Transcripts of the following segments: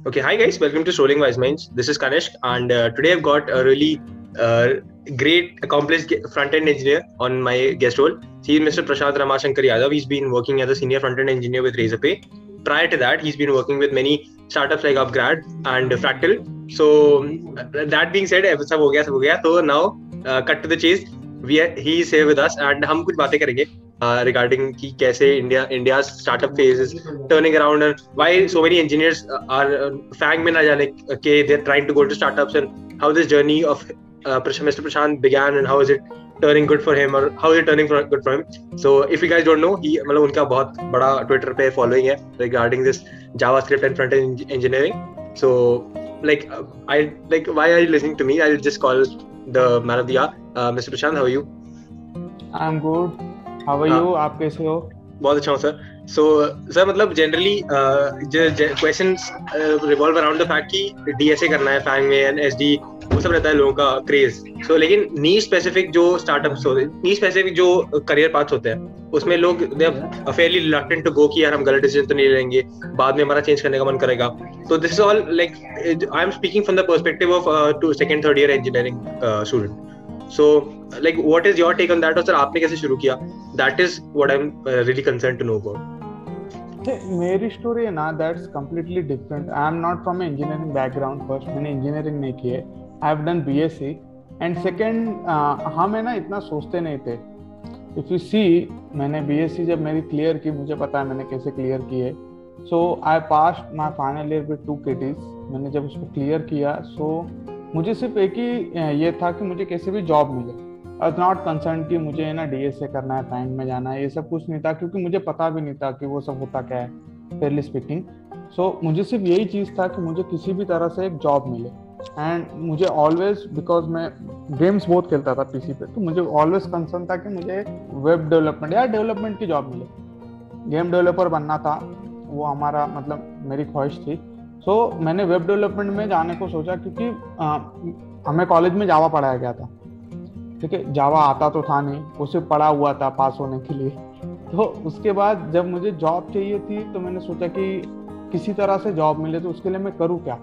Okay, hi guys, welcome to Strolling Wise Minds. This is Kanishk, and today I've got a really great, accomplished front-end engineer on my guest role. He is Mr. Prashant Ramashankar Yadav. He's been working as a senior front-end engineer with Razorpay. Prior to that, he's been working with many startups like Upgrad and Fractal. So that being said, सब हो गया. So now, cut to the chase. He is here with us, and हम कुछ बातें करेंगे regarding कि कैसे India's startup phase is turning around and why so many engineers are FANG में ना जाने के they're trying to go to startups, and how this journey of Mr. Prashant began and how is it turning good for him or how is it turning good for him. So if you guys don't know, he मतलब उनका बहुत बड़ा Twitter पे following है regarding this JavaScript and front-end engineering. So why are you listening to me? I'll just call the man of the hour. Mr. Prashant, how are you? I'm good. How are you? आप कैसे हो? बहुत अच्छा हूँ sir. So sir मतलब generally questions revolve around the fact कि DSA करना है FANG में and SD वो सब रहता है लोगों का craze. So लेकिन niche specific जो startups होते हैं, niche specific जो career paths होते हैं, उसमें लोग they are fairly reluctant to go कि यार हम गलत decision तो नहीं लेंगे, बाद में हमारा change करने का मन करेगा. So this is all like I'm speaking from the perspective of second, third year engineering student. So like what is your take on that? और सर आपने कैसे शुरू किया? That is what I'm really concerned to know about. मेरी story है ना, that's completely different. I am not from an engineering background. First मैंने engineering नहीं की है. I have done BSc and second हम है ना इतना सोचते नहीं थे. If you see मैंने BSc जब मेरी क्लियर की, मुझे पता है मैंने कैसे क्लियर की है. So I passed my final year with 2 KTs. मैंने जब उसको क्लियर किया so मुझे सिर्फ एक ही ये था कि मुझे कैसे भी जॉब मिले. आई वाज नॉट कंसर्न कि मुझे ना DSA करना है, बैंक में जाना है, ये सब कुछ नहीं था क्योंकि मुझे पता भी नहीं था कि वो सब होता क्या है, फेयरली स्पीकिंग. सो मुझे सिर्फ यही चीज़ था कि मुझे किसी भी तरह से एक जॉब मिले. एंड मुझे ऑलवेज, बिकॉज मैं गेम्स बहुत खेलता था PC पे, तो मुझे ऑलवेज कंसर्न था कि मुझे वेब डेवलपमेंट या डेवलपमेंट की जॉब मिले. गेम डेवलपर बनना था, वो हमारा मतलब मेरी ख्वाहिश थी. सो मैंने वेब डेवलपमेंट में जाने को सोचा क्योंकि हमें कॉलेज में जावा पढ़ाया गया था. ठीक है, जावा आता तो था नहीं, उसे पढ़ा हुआ था पास होने के लिए. तो उसके बाद जब मुझे जॉब चाहिए थी तो मैंने सोचा कि किसी तरह से जॉब मिले, तो उसके लिए मैं करूँ क्या.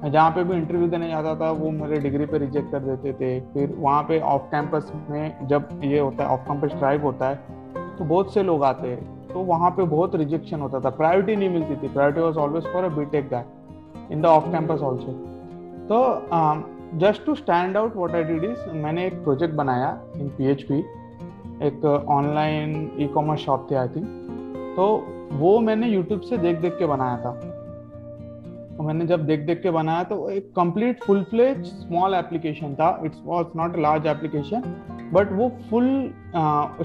मैं जहाँ पे भी इंटरव्यू देने जाता था वो मेरे डिग्री पे रिजेक्ट कर देते थे. फिर वहाँ पे ऑफ कैंपस में जब ये होता है, ऑफ कैंपस ड्राइव होता है, तो बहुत से लोग आते हैं, तो वहाँ पे बहुत रिजेक्शन होता था. प्रायोरिटी नहीं मिलती थी. Priority was always for a B Tech guy in the off campus also. तो just to stand out what I did is मैंने एक प्रोजेक्ट बनाया इन PHP. एक ऑनलाइन ई-कॉमर्स शॉप थी आई थिंक. तो वो मैंने यूट्यूब से देख देख के बनाया था. तो मैंने जब देख देख के बनाया तो एक complete full fledge small application था. It's was not a large application, but वो full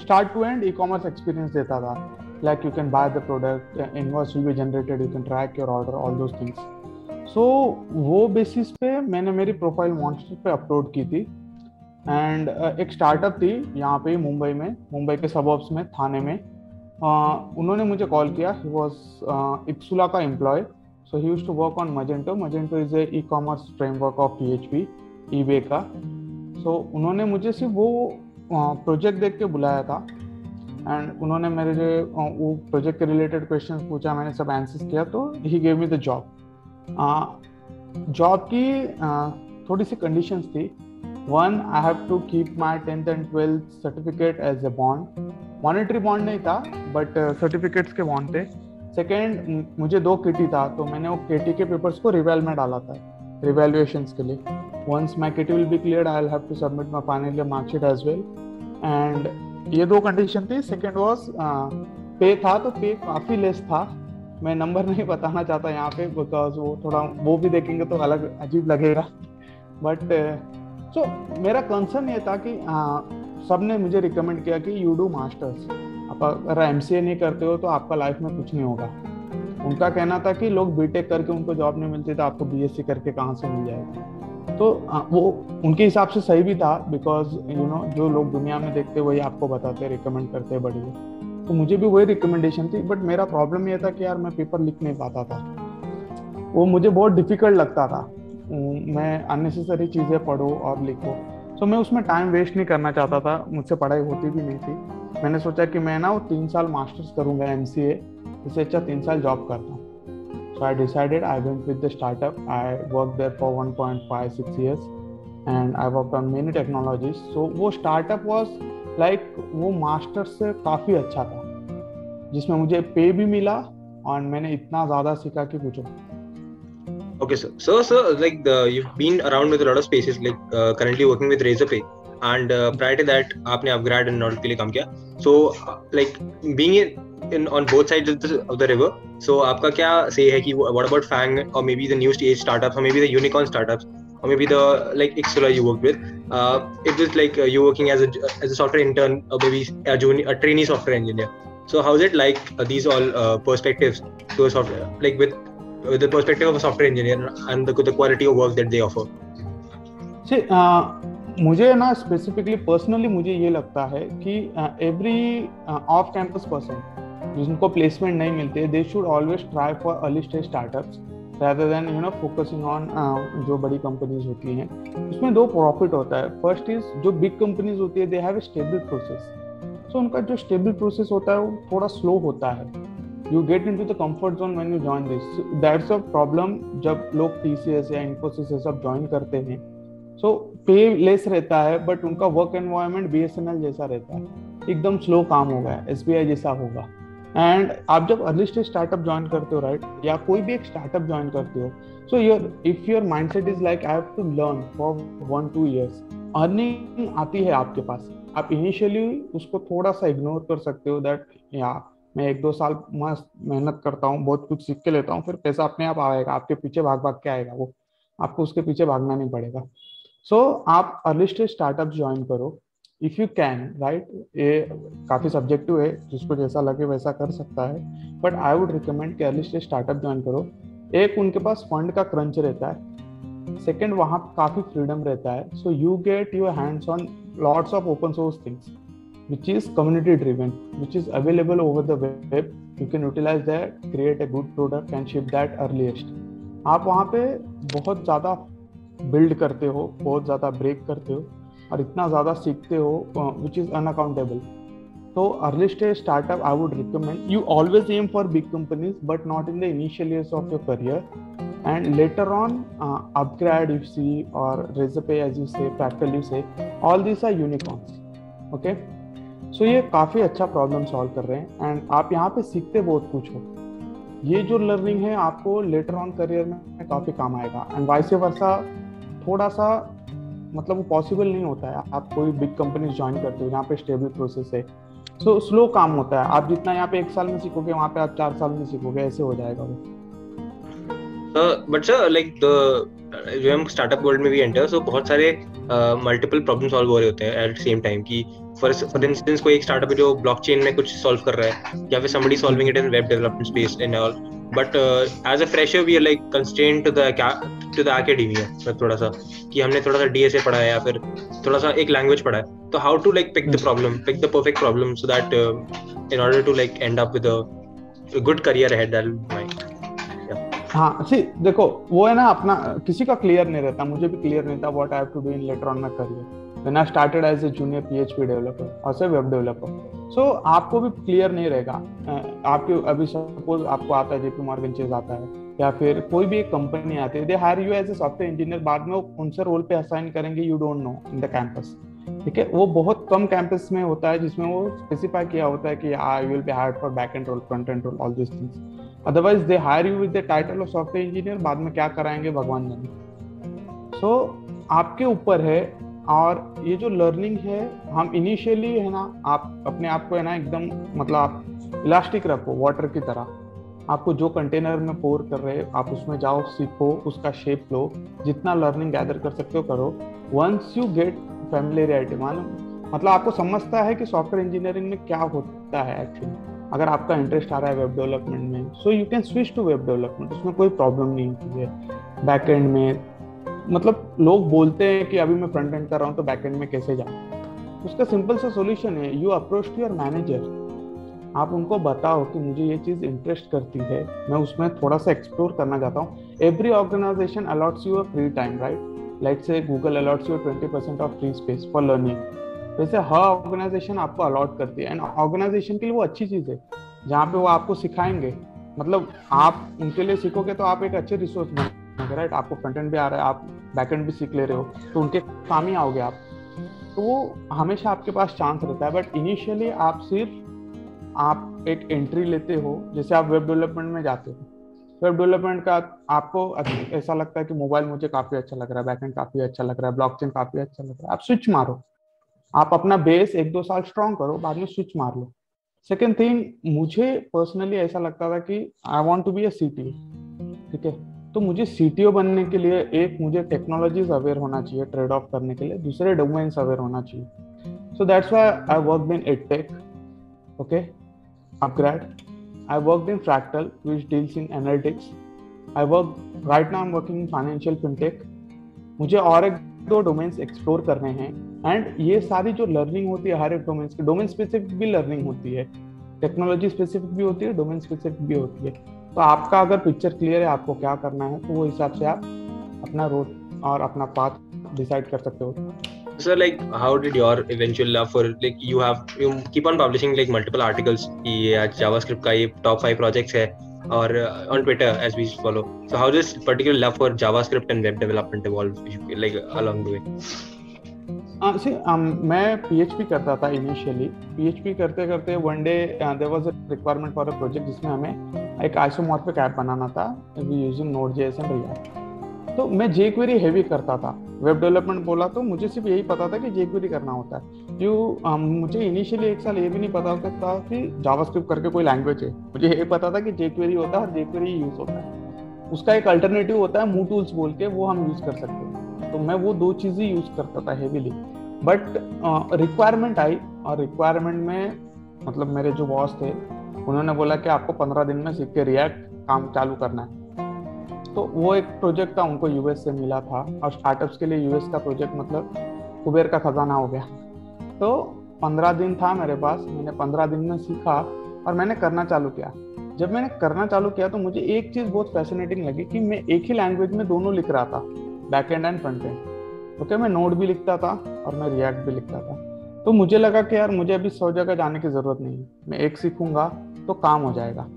start to end ecommerce experience देता था. Like you can buy the product, invoice will be generated, you can track your order, all those things. So वो basis पे मैंने मेरी profile monster पे upload की थी. एंड एक स्टार्टअप थी यहाँ पे मुंबई के सबॉब्स में, थाने में. उन्होंने मुझे कॉल किया. ही वॉज इक्सुला का employ. So he used to work on Magento. Magento is a e-commerce framework of PHP, eBay का. सो उन्होंने मुझे सिर्फ वो प्रोजेक्ट देख के बुलाया था. एंड उन्होंने मेरे वो प्रोजेक्ट के रिलेटेड क्वेश्चंस पूछा, मैंने सब आंसर्स किया, तो he gave me the job. Job की थोड़ी सी कंडीशंस थी. One, I have to keep my 10th and 12th certificate as a bond. Monetary bond नहीं था बट सर्टिफिकेट्स के बॉन्ड थे. सेकेंड, मुझे 2 KT था, तो मैंने वो KT के पेपर्स को रिवेल में डाला था रिवेल्युएशंस के लिए. Once my KT will be cleared I will have to submit my final year marksheet as well. And ये 2 कंडीशन थी. सेकेंड वॉज पे था, तो पे काफ़ी लेस था. मैं नंबर नहीं बताना चाहता यहाँ पे बिकॉज वो थोड़ा वो भी देखेंगे तो अलग अजीब लगेगा. बट सो मेरा कंसर्न ये था कि सब ने मुझे रिकमेंड किया कि यू डू मास्टर्स. आप अगर MCA नहीं करते हो तो आपका लाइफ में कुछ नहीं होगा. उनका कहना था कि लोग बीटेक करके उनको जॉब नहीं मिलती, तो आपको BSc करके कहाँ से मिल जाएगा. तो वो उनके हिसाब से सही भी था बिकॉज यू नो जो लोग दुनिया में देखते वही आपको बताते, रिकमेंड करते बढ़िया. तो मुझे भी वही रिकमेंडेशन थी. बट मेरा प्रॉब्लम ये था कि यार मैं पेपर लिख नहीं पाता था. वो मुझे बहुत डिफिकल्ट लगता था. मैं अननेसेसरी चीज़ें पढ़ो और लिखो. सो मैं उसमें टाइम वेस्ट नहीं करना चाहता था. मुझसे पढ़ाई होती भी नहीं थी. मैंने सोचा कि मैं ना वो 3 साल मास्टर्स करूँगा MCA, इससे अच्छा 3 साल जॉब करता हूँ. So I decided, I went with the startup. I worked there for 1.56 years and I worked on many technologies. So वो startup was like वो मास्टर से काफ़ी अच्छा था, जिसमें मुझे पे भी मिला और मैंने इतना ज़्यादा सीखा कि पूछो. Okay, so like you've been around with a lot of spaces, like currently working with Razorpay, and prior to that आपने upgrad and Nodal के लिए काम किया. So like being in on both sides of the river, so आपका क्या say है कि what about Fang or maybe the new stage startups or maybe the unicorn startups or maybe the like Ixola you worked with? It was like you working as a software intern or maybe a trainee software engineer. So how is it like these all perspectives to a software, like with the perspective of a software engineer and the quality of work that they offer? See, मुझे ना specifically personally मुझे ये लगता है कि every off campus person जिनको placement नहीं मिलते, they should always try for early stage startups rather than focusing on जो बड़ी कंपनीज होती हैं. उसमें दो प्रॉफिट होता है. फर्स्ट इज जो बिग कंपनीज होती है, they have a stable process. So उनका जो स्टेबल प्रोसेस होता है वो थोड़ा स्लो होता है. You get into the comfort zone when you join this. So that's a problem जब लोग TCS या Infosys ये सब ज्वाइन करते हैं. So पे लेस रहता है बट उनका वर्क एनवायरनमेंट BSNL जैसा रहता है, एकदम स्लो काम होगा, SBI जैसा होगा. एंड आप जब अर्ली स्टेज स्टार्टअप ज्वाइन करते हो, राइट, या कोई भी एक स्टार्टअप ज्वाइन करते हो, so if your mindset is like I have to learn for 1-2 years, earning आती है आपके पास, आप इनिशियली उसको थोड़ा सा इग्नोर कर सकते हो दैट या मैं 1-2 साल मस्त मेहनत करता हूँ, बहुत कुछ सीख के लेता हूँ, फिर पैसा अपने आप आएगा, आपके पीछे भाग भाग के आएगा, वो आपको उसके पीछे भागना नहीं पड़ेगा. सो आप अर्ली स्टेज स्टार्टअप ज्वाइन करो इफ यू कैन, राइट. ये काफ़ी सब्जेक्टिव है, जिसको जैसा लगे वैसा कर सकता है, बट आई वुड रिकमेंड कि अर्ली स्टेज स्टार्टअप ज्वाइन करो. एक, उनके पास फंड का क्रंच रहता है. सेकेंड, वहाँ काफ़ी फ्रीडम रहता है. So you get your hands on lots of open source things which is community driven, which is available over the web. You can utilize that, create a good product and ship that earliest. आप वहाँ पे बहुत ज़्यादा build करते हो, बहुत ज़्यादा break करते हो और इतना ज़्यादा सीखते हो which is unaccountable. So early stage startup I would recommend. You always aim for big companies but not in the initial years of your career, and later on Upgrad you see or Razorpay as you say, Fractal you say, all these are unicorns. Okay. सो ये काफ़ी अच्छा problem solve कर रहे हैं and आप यहाँ पे सीखते बहुत कुछ हो. ये जो लर्निंग है आपको लेटर ऑन करियर में काफ़ी काम आएगा. एंड वाइस वर्सा थोड़ा सा मतलब वो पॉसिबल नहीं होता है. आप कोई बिग कंपनी ज्वाइन करते हो जहाँ पे स्टेबल प्रोसेस है, सो स्लो काम होता है. आप जितना यहाँ पे 1 साल में सीखोगे वहाँ पे आप 4 साल में सीखोगे, ऐसे हो जाएगा वो. बट सर लाइक जो हम स्टार्टअप वर्ल्ड में भी एंटर, सो बहुत सारे मल्टीपल प्रॉब्लम सॉल्व हो रहे होते हैं एट द सेम टाइम. कि फॉर इंस्टेंस कोई एक स्टार्टअप है जो ब्लॉकचेन में कुछ सॉल्व कर रहा है, या फिर somebody solving it in web development space and all, but as a fresher we are like constrained to the academia. थोड़ा सा कि हमने थोड़ा सा DSA पढ़ा है या फिर थोड़ा सा एक लैंग्वेज पढ़ा है, तो how to like pick the perfect problem so that in order to like end up with a good career ahead. That will my हाँ सी देखो, वो है ना, अपना किसी का क्लियर नहीं रहता. मुझे भी क्लियर नहीं था what I have to do in later on my career when I started as a junior PHP developer और से वेब डेवलपर. सो आपको भी क्लियर नहीं रहेगा. आपके अभी सपोज आपको आता है JP Morgan Chase आता है या फिर कोई भी एक कंपनी आती है, they hire you as a software engineer, बाद में वो कौन से रोल पे असाइन करेंगे you don't know in the campus. ठीक है, वो बहुत कम कैंपस में होता है जिसमें वो स्पेसिफाई किया होता है कि you will be hired for back end role, front end role, all this things. Otherwise they hire you with the title of software engineer, बाद में क्या कराएंगे भगवान जाने. सो आपके ऊपर है. और ये जो लर्निंग है, हम इनिशियली है ना, आप अपने आप को है ना एकदम मतलब आप इलास्टिक रखो वाटर की तरह. आपको जो कंटेनर में पोर कर रहे हैं आप उसमें जाओ, सीखो, उसका शेप लो, जितना लर्निंग गैदर कर सकते हो करो. वंस यू गेट फैमिलियरिटी, मतलब आपको समझता है कि सॉफ्टवेयर इंजीनियरिंग में क्या होता है एक्चुअली. अगर आपका इंटरेस्ट आ रहा है वेब डेवलपमेंट में, so you can switch to web development, उसमें कोई प्रॉब्लम नहीं होती है. बैक एंड में मतलब लोग बोलते हैं कि अभी मैं फ्रंट एंड कर रहा हूँ तो बैक एंड में कैसे जाऊँ. उसका सिंपल सा सॉल्यूशन है, you approach to your manager. आप उनको बताओ कि मुझे ये चीज़ इंटरेस्ट करती है, मैं उसमें थोड़ा सा एक्सप्लोर करना चाहता हूँ. Every organization allots you a free time, right. Let's say Google allots you 20% of free space for learning. वैसे हर ऑर्गेनाइजेशन आपको अलॉट करती है, एंड ऑर्गेनाइजेशन के लिए वो अच्छी चीज़ है जहाँ पे वो आपको सिखाएंगे मतलब आप उनके लिए सीखोगे तो आप एक अच्छे रिसोर्स बनोगे, राइट? आपको फ्रंट एंड भी आ रहा है, आप बैक एंड भी सीख ले रहे हो, तो उनके काम ही आओगे आप। तो वो हमेशा आपके पास चांस रहता है, बट इनिशियली आप एक एंट्री लेते हो। जैसे आप वेब डेवलपमेंट में जाते हो, वेब डेवलपमेंट का आपको ऐसा लगता है कि मोबाइल मुझे काफी अच्छा लग रहा है, बैकएंड काफी अच्छा लग रहा है, ब्लॉकचेन काफी अच्छा लग रहा है, आप स्विच मारो। आप अपना बेस 1-2 साल स्ट्रॉन्ग करो, बाद में स्विच मार लो। सेकेंड थिंग, मुझे पर्सनली ऐसा लगता था कि I want to be a CTO, ठीक है? तो मुझे सीटीओ बनने के लिए एक मुझे टेक्नोलॉजीज अवेयर होना चाहिए ट्रेड ऑफ करने के लिए, दूसरे डोमेन्स अवेयर होना चाहिए। So that's why I worked in edtech, okay, upgrad. I worked in Fractal, which deals in analytics. Right now I'm working in financial fintech. मुझे और एक दो डोमेन्स एक्सप्लोर करने हैं, एंड ये सारी जो लर्निंग होती है हर एक डोमेन्स की, डोमेन स्पेसिफिक भी लर्निंग होती है, टेक्नोलॉजी स्पेसिफिक भी होती है, डोमेन स्पेसिफिक भी होती है। तो आपका अगर पिक्चर क्लियर है आपको क्या करना है, तो वो हिसाब से आप अपना रोड और अपना पाथ डिसाइड कर सकते हो। So like how did your eventual love for like you keep on publishing like multiple articles कि आज JavaScript का ये top 5 projects है और on Twitter as we follow. So how this particular love for JavaScript and web development evolved like along the way? मैं PHP करता था initially. PHP करते करते one day there was a requirement for a project जिसमें हमें एक isomorphic app बनाना था using Node.js and React। तो मैं jQuery हेवी करता था। वेब डेवलपमेंट बोला तो मुझे सिर्फ यही पता था कि jQuery करना होता है। मुझे इनिशियली एक साल ये भी नहीं पता था कि जावास्क्रिप्ट करके कोई लैंग्वेज है। मुझे ये पता था कि jQuery होता है और jQuery यूज होता है। उसका एक अल्टरनेटिव होता है MooTools बोल के, वो हम यूज कर सकते हैं। तो मैं वो दो चीजें यूज करता था हेवीली। बट रिक्वायरमेंट आई, और रिक्वायरमेंट में मतलब मेरे जो बॉस थे उन्होंने बोला कि आपको 15 दिन में सीख के रिएक्ट काम चालू करना है। तो वो एक प्रोजेक्ट था, उनको यूएस से मिला था, और स्टार्टअप्स के लिए यूएस का प्रोजेक्ट मतलब कुबेर का खजाना हो गया। तो 15 दिन था मेरे पास, मैंने 15 दिन में सीखा और मैंने करना चालू किया। जब मैंने करना चालू किया तो मुझे एक चीज बहुत फैसिनेटिंग लगी कि मैं एक ही लैंग्वेज में दोनों लिख रहा था, back and and front end. Okay, मैं नोड भी लिखता था और मैं रिएक्ट भी लिखता था। तो मुझे लगा कि यार मुझे अभी 100 जगह जाने की जरूरत नहीं है, मैं एक सीखूंगा तो काम हो जाएगा।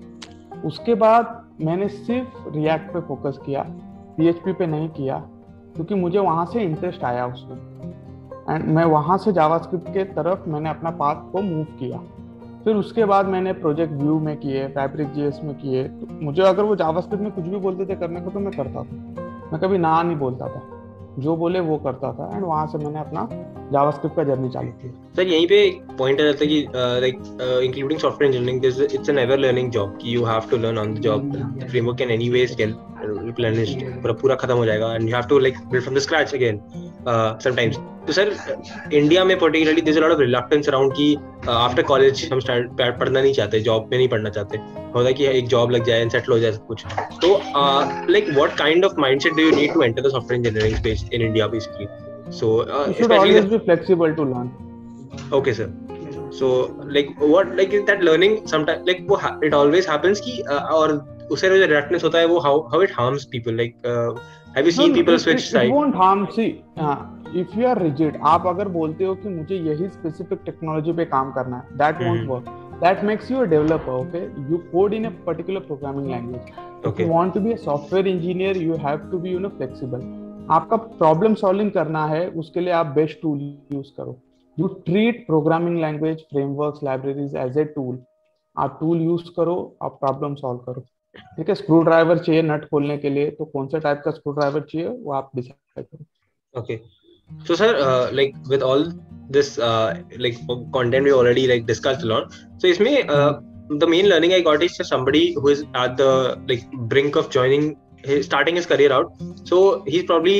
उसके बाद मैंने सिर्फ रिएक्ट पे फोकस किया, PHP पे नहीं किया, क्योंकि मुझे वहां से इंटरेस्ट आया उसमें, एंड मैं वहां से जावास्क्रिप्ट के तरफ मैंने अपना पाथ को मूव किया। फिर उसके बाद मैंने प्रोजेक्ट व्यू में किए, Fabric.js में किए। तो मुझे अगर वो जावास्क्रिप्ट में कुछ भी बोलते थे करने को तो मैं करता था, मैं कभी ना नहीं बोलता था, जो बोले वो करता था। एंड वहां से मैंने अपना जावास्क्रिप्ट का जर्नी चालू की। सर यहीं पे एक पॉइंट आ जाता है कि like including software engineering it's an ever learning job कि you have to learn on the job. Framework can anyways get replenished, पूरा खत्म हो जाएगा and you have to like build from the scratch again sometimes. तो sir India में particularly there is a lot of reluctance around कि after college हम पढ़ना नहीं चाहते, जॉब में नहीं पढ़ना चाहते, होता है कि एक जॉब लग जाए एंड सेटल हो जाए सब कुछ। तो like what kind of mindset do you need to enter the software engineering space in India basically? So you should always be flexible to learn. Okay sir, so like what like is that learning sometimes like it always happens कि और उससे जो reactness होता है वो how it harms people like have you seen people switch side? It won't harm. See, if you are rigid, आप अगर बोलते हो कि मुझे यही specific technology पे काम करना है, that won't work. That makes you a developer, okay? You code in a particular programming language. Okay. If you want to be a software engineer, you have to be flexible. आपका problem solving करना है, उसके लिए आप best tool use करो। You treat programming language, frameworks, libraries as a tool. आप tool use करो, आप प्रॉब्लम सॉल्व करो। ठीक है, स्क्रू ड्राइवर चाहिए नट खोलने के लिए, तो कौन सा टाइप का स्क्रू ड्राइवर चाहिए वो आप डिसाइड करो। Okay, so sir like with all this like content we already like discussed a lot, so इसमें the main learning I got is somebody who is at the like brink of starting his career out, so he's probably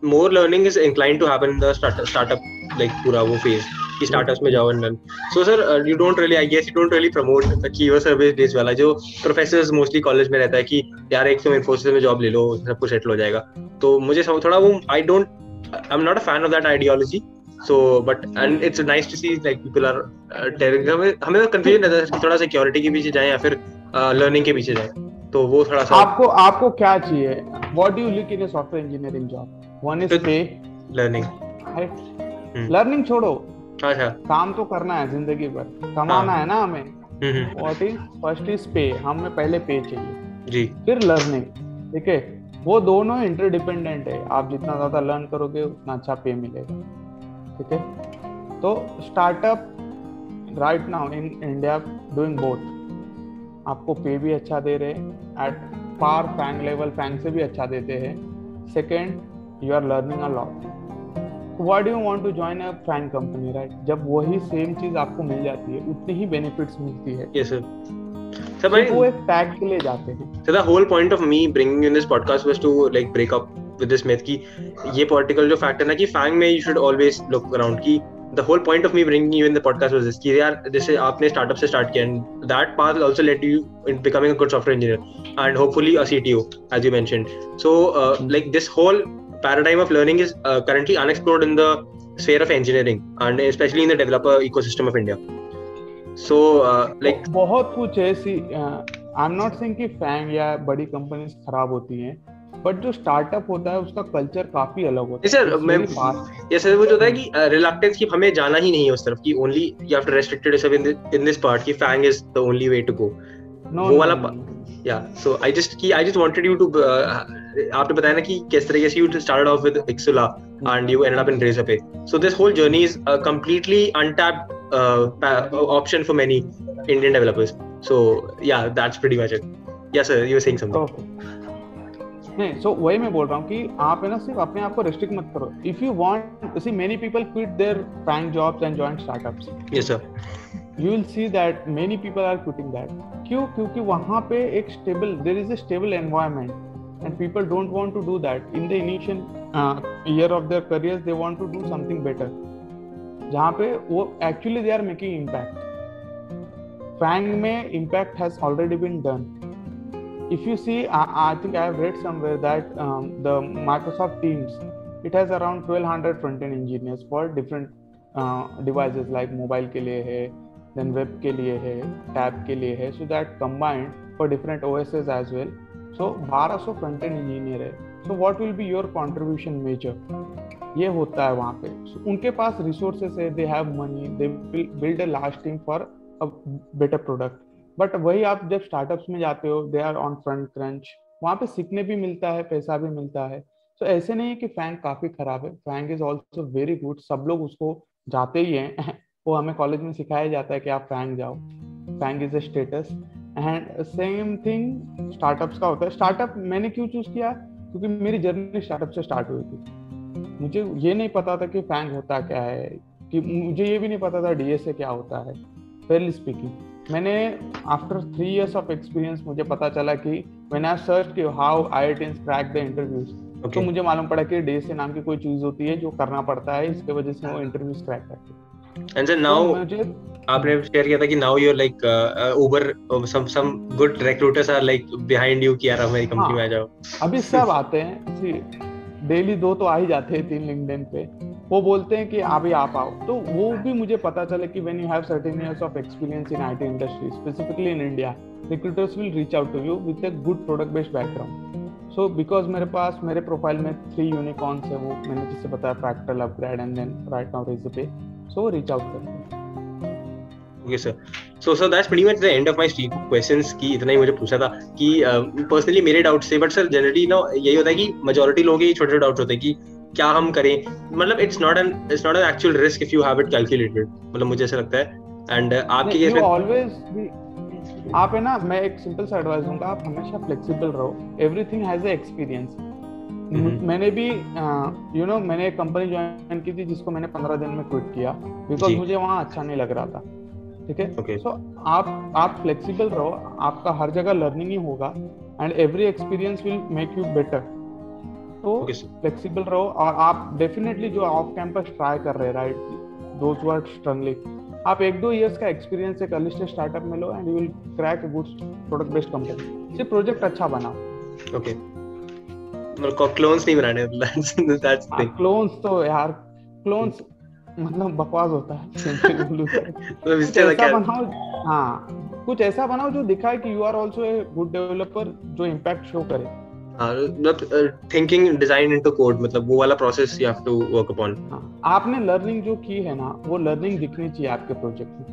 more learning is inclined to happen in the startup like पूरा वो phase कि startups में जाओ and learn. So sir you don't really promote the keyword service based वाला जो professors mostly college में रहता है कि यार एक तुम Infosys में जॉब ले लो सब कुछ सेटल हो जाएगा। तो मुझे थोड़ा वो I'm not a fan of that ideology. So but and it's nice to see like people are हमें तो confusion रहता है कि थोड़ा सिक्योरिटी के पीछे जाएं या फिर लर्निंग के पीछे जाएं। तो वो थोड़ा सा आपको क्या चाहिए? What do you look in a software engineering job? One is pay, learning. Learning छोड़ो, अच्छा काम तो करना है जिंदगी भर, कमाना है ना हमें। व्हाट इज फर्स्ट इज पे, हमें पहले पे चाहिए जी, फिर लर्निंग, ठीक है, वो दोनों इंटरडिपेंडेंट है, आप जितना ज्यादा लर्न करोगे उतना अच्छा पे मिलेगा, ठीक है। तो startup right now in India doing both, आपको पे भी अच्छा दे रहे हैं at par FAANG level, FAANG से भी अच्छा देते हैं, second you are learning a lot. Why do you want to join a FAANG company, right, जब वही सेम चीज आपको मिल जाती है उतनी ही बेनिफिट्स मिलती है, yes sir. तो वो एक टैग के लिए जाते हैं। So the whole point of me bringing you in this podcast was to like break up with this myth कि ये particular जो fact है ना कि FAANG में you should always look around कि the whole point of me bringing you in the podcast was this कि यार जैसे आपने startup से start किया and that path also led to you in becoming a good software engineer and hopefully a CTO as you mentioned. So like this whole paradigm of learning is currently unexplored in the sphere of engineering and especially in the developer ecosystem of India. So like बहुत कुछ है, सी I am not saying कि Fang या बड़ी companies खराब होती हैं, but जो स्टार्टअप होता है उसका कल्चर काफी अलग होता है। सर मैं ये सर वो जो होता है कि रिलक्टेंस कि हमें जाना ही नहीं है उस तरफ कि only you have to restricted yourself in this part कि FAANG is the only way to go, वो वाला या so I just wanted you to आपने बताया ना कि किस तरीके से यू स्टार्टेड ऑफ विद एक्सुला and you ended up in Razorpay, so this whole journey is completely untapped option for many Indian developers. So yeah, that's pretty much it. Yes sir, you were saying something. नहीं, so वही मैं बोल रहा हूँ कि आप है ना सिर्फ अपने आप को restrict मत करो. If you want, see many people quit their FAANG jobs and join startups. Yes sir. You will see that many people are quitting that. क्यों? क्योंकि वहाँ पे एक there is a stable environment and people don't want to do that. In the initial year of their careers, they want to do something better. जहाँ पे वो actually they are making impact, FAANG में impact has already been done. If you see, I think I have read somewhere that the Microsoft Teams it has around 1200 front end engineers for different devices, like mobile के लिए है, then web के लिए है, tab के लिए है, so that combined for different OSs as well. So 1200 front end engineer है, so what will be your contribution major, ये होता है वहाँ पे। so, उनके पास रिसोर्सेस है, they have money, they will build a large team for a better product. But वही आप जब स्टार्टअप्स में जाते हो, they are on front crunch, वहाँ पे सीखने भी मिलता है, पैसा भी मिलता है। तो ऐसे नहीं है कि फैंग काफी खराब है, FAANG is also very good, सब लोग उसको जाते ही हैं वो हमें कॉलेज में सिखाया जाता है कि आप फैंग जाओ, FAANG is a status. And same thing startups का होता है। स्टार्टअप मैंने क्यों चूज किया, क्योंकि मेरी जर्नी स्टार्टअप से स्टार्ट हुई थी। मुझे ये नहीं पता था कि फैंग होता क्या है, कि मुझे ये भी नहीं पता था डीएसए क्या होता है, फेयरली स्पीकिंग। मैंने आफ्टर 3 years ऑफ एक्सपीरियंस मुझे पता चला कि व्हेन आई सर्च कि how IITians crack the interviews, तो मुझे मालूम पड़ा कि डीएसए नाम की कोई चीज होती है जो करना पड़ता है, इसके वजह से वो इंटरव्यूज क्रैक करते हैं। एंड सर नाउ आपने शेयर किया था कि now you are like Uber, some good recruiters are like behind you कि यार हमारी कंपनी में आ जाओ। अभी सब आते हैं, डेली 2 तो आ ही जाते हैं 3 लिंक्डइन पे, वो बोलते हैं कि अभी आप आओ। तो वो भी मुझे पता चले कि when you have certain years of experience in IT industry, specifically in India, recruiters will reach out to you with a good product based background. So because मेरे पास मेरे प्रोफाइल में 3 यूनिकॉर्न्स है, वो मैंने जिससे बताया Fractal, upGrad and then right now Razorpay, so reach out करते हैं। Okay sir, so that's pretty much the end of my street questions की इतना ही मुझे पूछा था कि पर्सनली मेरे डाउट्स थे, बट सर जनरली ना यही होता है कि मेजॉरिटी लोगों के छोटे छोटे डाउट्स होते हैं कि क्या हम करें, मतलब it's not an actual risk if you have it calculated, मतलब मुझे ऐसा लगता है। एंड आपके केस में ऑलवेज आप है ना, मैं एक सिंपल सा एडवाइस दूंगा, आप हमेशा फ्लेक्सिबल रहो, एवरीथिंग हैज अ एक्सपीरियंस। मैंने भी मैंने एक कंपनी ज्वाइन की थी जिसको मैंने 15 दिन में क्विट किया बिकॉज मुझे वहाँ अच्छा नहीं लग रहा था, ठीक है। सो आप फ्लेक्सिबल रहो, आपका हर जगह लर्निंग ही होगा and every experience will make you better. तो फ्लेक्सिबल रहो, और आप डेफिनेटली जो ऑफ कैंपस ट्राई कर रहे हैं, right, those who are struggling, आप 1-2 years का एक्सपीरियंस एक अर्ली स्टेज स्टार्टअप में लो and you will crack a good product based company. सिर्फ प्रोजेक्ट अच्छा बनाओ। ओके, मतलब क्लोन्स नहीं बनाने, दैट्स द क्लोन्स तो यार, क्लोन्स मतलब बकवास होता है। तो ऐसा बनाओ, हाँ, कुछ ऐसा बनाओ जो दिखाए कि you are also a good developer, जो इम्पैक्ट शो करे। थिंकिंग डिजाइन इनटू कोड, मतलब वो वाला process you have to work upon. आपने लर्निंग जो की है ना, वो लर्निंग दिखनी चाहिए आपके प्रोजेक्ट में।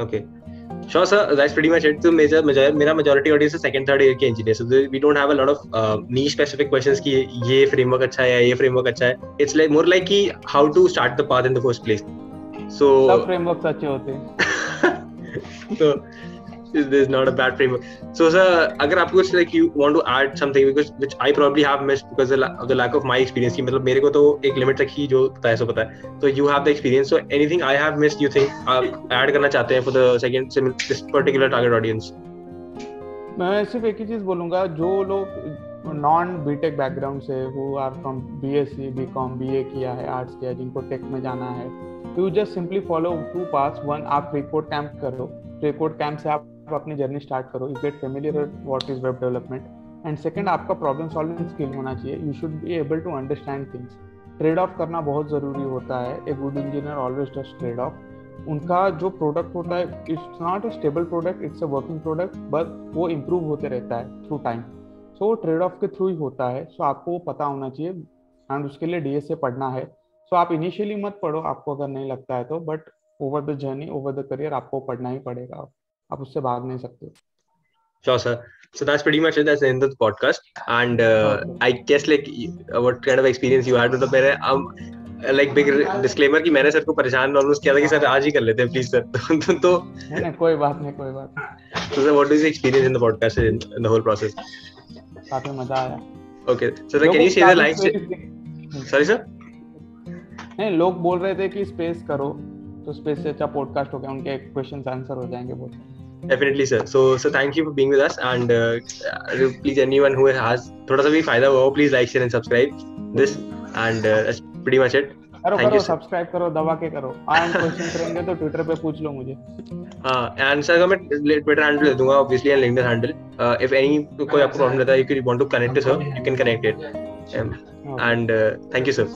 Okay, Sure, sir. That's pretty much it. So मेरा majority audience is second, third year के engineer. So we don't have a lot of niche specific questions कि ये framework अच्छा है या ये framework अच्छा है. It's like more like कि how to start the path in the first place. So सब frameworks अच्छे होते हैं. So there's not a bad framework. So sir, अगर आपको कुछ like you want to add something which I probably have missed because of the lack of my experience कि मतलब मेरे को तो एक limit तक ही जो पता है सो पता है. So you have the experience. So anything I have missed you think आप add करना चाहते हैं for the second this particular target audience? मैं सिर्फ एक ही चीज बोलूंगा, जो लोग नॉन बीटेक बैकग्राउंड से who are from BSc, BCom, BA किया है, आर्ट्स किया, जिनको टेक में जाना है, you just simply follow two paths. One, आप प्री कोड कैंप करो. प्री कोड कैंप से आप अपनी जर्नी स्टार्ट करो. You get familiar what is web development. And second, आपका प्रॉब्लम सॉल्विंग स्किल होना चाहिए. You should be able to understand things. Trade off करना बहुत ज़रूरी होता है. A good engineer always does trade off. उनका जो प्रोडक्ट होता है, it's not a stable product, it's a working product, but वो इम्प्रूव होते रहता है through time. So trade off के थ्रू ही होता है. सो आपको वो पता होना चाहिए एंड उसके लिए DSA पढ़ना है. सो आप इनिशियली मत पढ़ो आपको अगर नहीं लगता है तो, but over the journey, over the career आपको पढ़ना ही पड़ेगा. आप उससे भाग नहीं सकते. Sure, sir. So that's pretty much it. That's the end of the podcast. And I guess like what kind of experience you had with the मेरे like big disclaimer कि मैंने सर को परेशान almost किया था कि सर आज ही कर लेते हैं प्लीज सर. तो नहीं कोई बात नहीं. So sir, what is the experience in the podcast in the whole process? काफी मजा आया. Okay. So sir, can you say the like? Sorry sir. नहीं, लोग बोल रहे थे कि स्पेस करो, तो स्पेस से अच्छा पॉडकास्ट हो गया, उनके क्वेश्चंस आंसर हो जाएंगे बहुत. Definitely sir. So thank you for being with us and please anyone who has थोड़ा सा भी फायदा हुआ हो please like share and subscribe this and that's pretty much it. करो सब्सक्राइब करो, दबा के करो. एंड क्वेश्चंस रहेंगे तो ट्विटर पे पूछ लो मुझे. एंड सर मैं ट्विटर हैंडल दे दूंगा obviously and LinkedIn handle. If any कोई आपको प्रॉब्लम रहता है you can want to connect to sir, you can connect it. And thank you sir.